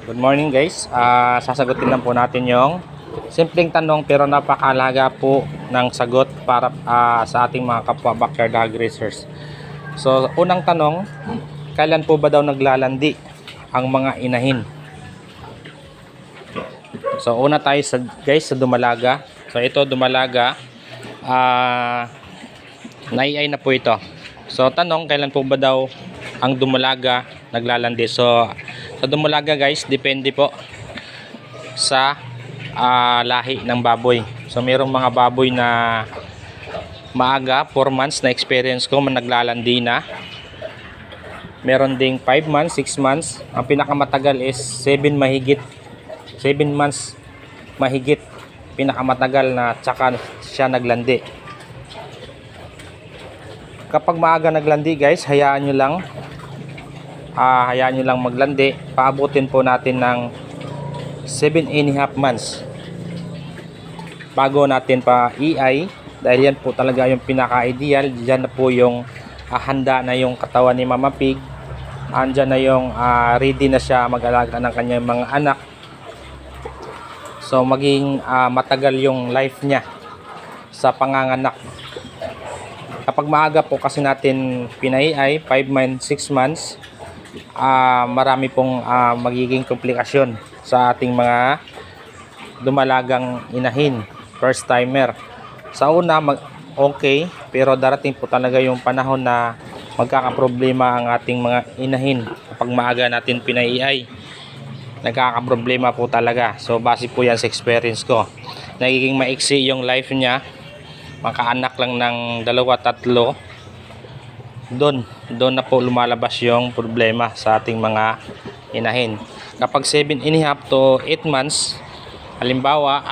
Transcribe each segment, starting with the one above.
Good morning guys. Sasagutin lang po natin yung simpleng tanong pero napakahalaga po ng sagot para sa ating mga kapwa backyard hog raisers. So, unang tanong, kailan po ba daw naglalandi ang mga inahin? So, una tayo sa dumalaga. So, ito dumalaga. Naiay na po ito. So, tanong, kailan po ba daw ang dumalaga naglalandi? So, sa dumalaga guys, depende po sa lahi ng baboy. So, mayroong mga baboy na maaga, 4 months na experience ko, naglalandi na. Meron ding 5 months, 6 months. Ang pinakamatagal is 7 mahigit. 7 months mahigit. Pinakamatagal na tsaka siya naglandi. Kapag maaga naglandi guys, hayaan nyo lang maglandi. Paabutin po natin ng 7.5 months bago natin pa iay, dahil yan po talaga yung pinaka-ideal. Diyan na po yung handa na yung katawan ni Mama Pig. Andyan na yung ready na siya mag-alaga ng kanyang mga anak. So maging matagal yung life niya sa panganganak. Kapag maaga po kasi natin pinaiay, 5 months, 6 months, marami pong magiging komplikasyon sa ating mga dumalagang inahin, first timer. Sa una okay, pero darating po talaga yung panahon na magkakaproblema ang ating mga inahin kapag maaga natin pinaiay. Nagkakaproblema po talaga. So base po yan sa experience ko. Nagiging maiksi yung life niya, makaanak lang ng 2-3. Doon na po lumalabas yung problema sa ating mga inahin. Kapag 7.5 to 8 months, halimbawa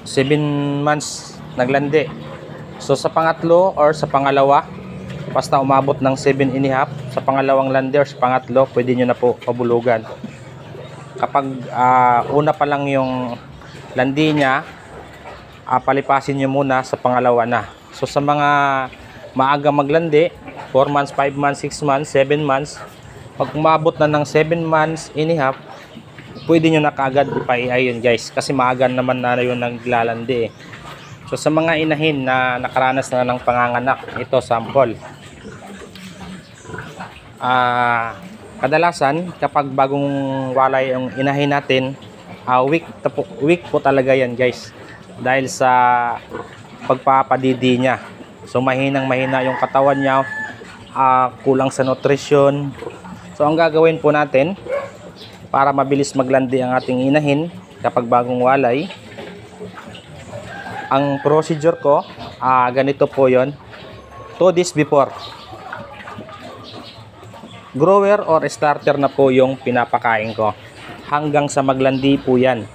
7 months naglandi, so sa pangatlo or sa pangalawa, basta umabot ng 7.5 sa pangalawang landi or sa pangatlo, pwede nyo na po pabulugan. Kapag una pa lang yung landi niya, palipasin nyo muna sa pangalawa na. So sa mga maaga maglandi, 4 months, 5 months, 6 months, 7 months, pag umabot na ng 7 months and a half, pwede nyo na kaagad ipaiay yun guys, kasi maaga naman na yun naglalandi eh. So sa mga inahin na nakaranas na ng panganganak, ito sample. Kadalasan kapag bagong walay yung inahin natin, weak po talaga yan guys, dahil sa pagpapadidi niya. So mahina yung katawan niya, kulang sa nutrition. So ang gagawin po natin para mabilis maglandi ang ating inahin kapag bagong walay, ang procedure ko, ganito po yon. 2 days before, grower or starter na po yung pinapakain ko hanggang sa maglandi po yan.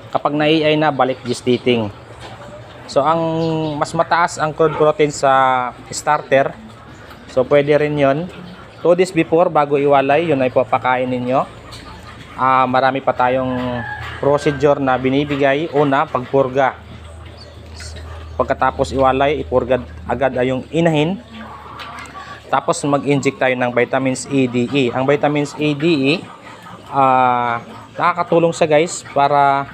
Kapag naiay na, balik gestating. So ang mas mataas ang crude protein sa starter, so pwede rin yon. 2 days before, bago iwalay, yun ay papakain ninyo. Marami pa tayong procedure na binibigay. Una, pagpurga. Pagkatapos iwalay, ipurga agad ay yung inahin. Tapos mag-inject tayo ng vitamins A, D, E. Ang vitamins A, D, E, nakakatulong siya guys para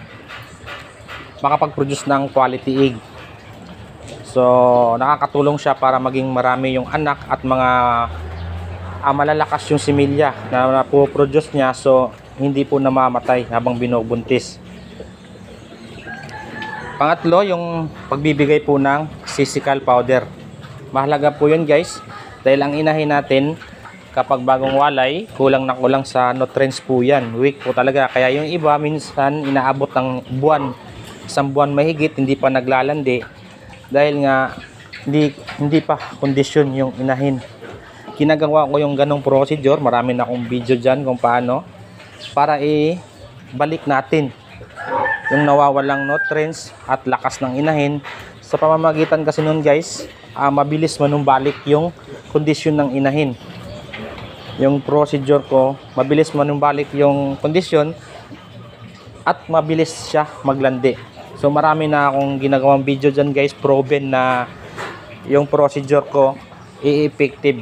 makapag-produce ng quality egg. So nakakatulong siya para maging marami yung anak at mga malalakas yung similya na napoproduce niya, so hindi po namamatay habang binubuntis. Pangatlo, yung pagbibigay po ng sisical powder. Mahalaga po yun guys, dahil ang inahin natin kapag bagong walay, kulang na kulang sa nutrients po yan. Weak po talaga, kaya yung iba minsan inaabot ng buwan, 1 buwan mahigit, hindi pa naglalandi dahil nga hindi pa kondisyon yung inahin. Ginagawa ko yung ganong procedure, marami na akong video dyan kung paano, para ibalik natin yung nawawalang nutrients at lakas ng inahin. Sa pamamagitan kasi nun guys, mabilis manumbalik yung kondisyon ng inahin. Yung procedure ko, mabilis manumbalik yung kondisyon at mabilis siya maglandi. So marami na akong ginagawang video dyan guys, proven na yung procedure ko i-effective.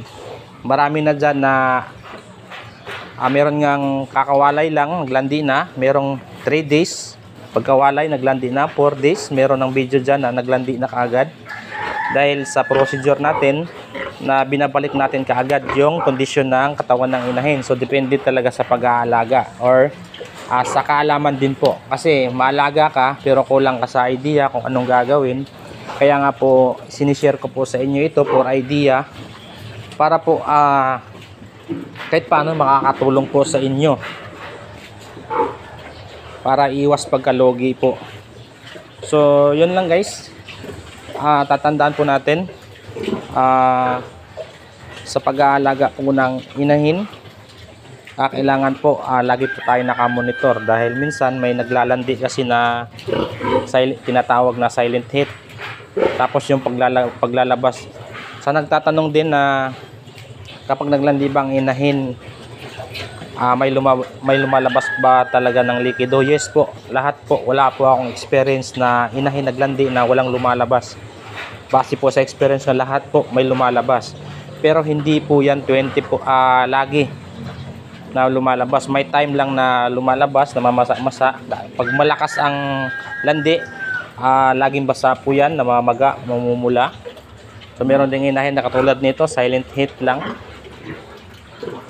Marami na dyan na Meron ngang kakawalay lang, naglandi na. Merong 3 days. Pagkawalay, naglandi na. 4 days. Meron ng video dyan na naglandi na kaagad. Dahil sa procedure natin, na binabalik natin kaagad yung kondisyon ng katawan ng inahin. So, depende talaga sa pag-aalaga or sa kaalaman din po. Kasi maalaga ka, pero kulang ka sa idea kung anong gagawin. Kaya nga po, sinishare ko po sa inyo ito for idea para po kahit paano makakatulong po sa inyo para iwas pagkalogi po. So, yun lang guys. Tatandaan po natin sa pag-aalaga po ng inahin, kailangan po lagi po tayo nakamonitor dahil minsan may naglalandi kasi na tinatawag na silent heat. Tapos yung paglalabas, sa nagtatanong din na kapag naglandi ba ang inahin, may lumalabas ba talaga ng likido? Yes po, lahat po. Wala po akong experience na inahin naglandi na walang lumalabas. Base po sa experience na lahat po may lumalabas. Pero hindi po yan 20 po lagi na lumalabas. May time lang na lumalabas na mamasa-masa. Pag malakas ang landi, laging basa po yan, namamaga, mamumula. So meron ding inahin na katulad nito, silent heat lang.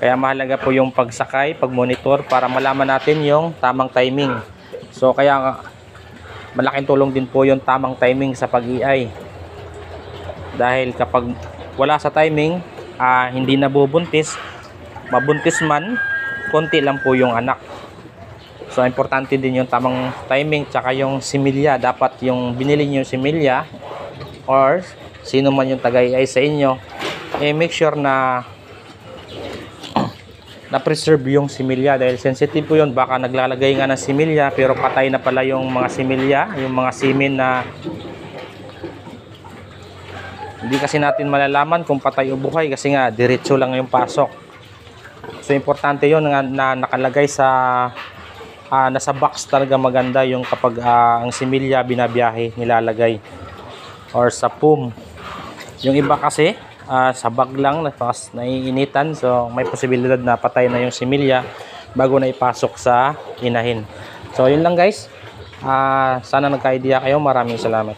Kaya mahalaga po yung pagsakay, pagmonitor para malaman natin yung tamang timing. So kaya malaking tulong din po yung tamang timing sa pag-iay. Dahil kapag wala sa timing, hindi nabubuntis, mabuntis man, konti lang po yung anak. So, importante din yung tamang timing, tsaka yung similya. Dapat yung binili nyo yung similya, or sino man yung tagay-ay sa inyo, make sure na na-preserve yung similya. Dahil sensitive po yun, baka naglalagay nga ng similya, pero patay na pala yung mga similya, yung mga simin na hindi kasi natin malalaman kung patay o buhay kasi nga diretso lang yung pasok. So importante yun na nakalagay sa nasa box talaga maganda yung kapag ang similya binabiyahe nilalagay or sa pum. Yung iba kasi sa bag lang naiinitan, so may posibilidad na patay na yung similya bago na ipasok sa inahin. So yun lang guys, sana nagka-idea kayo. Maraming salamat.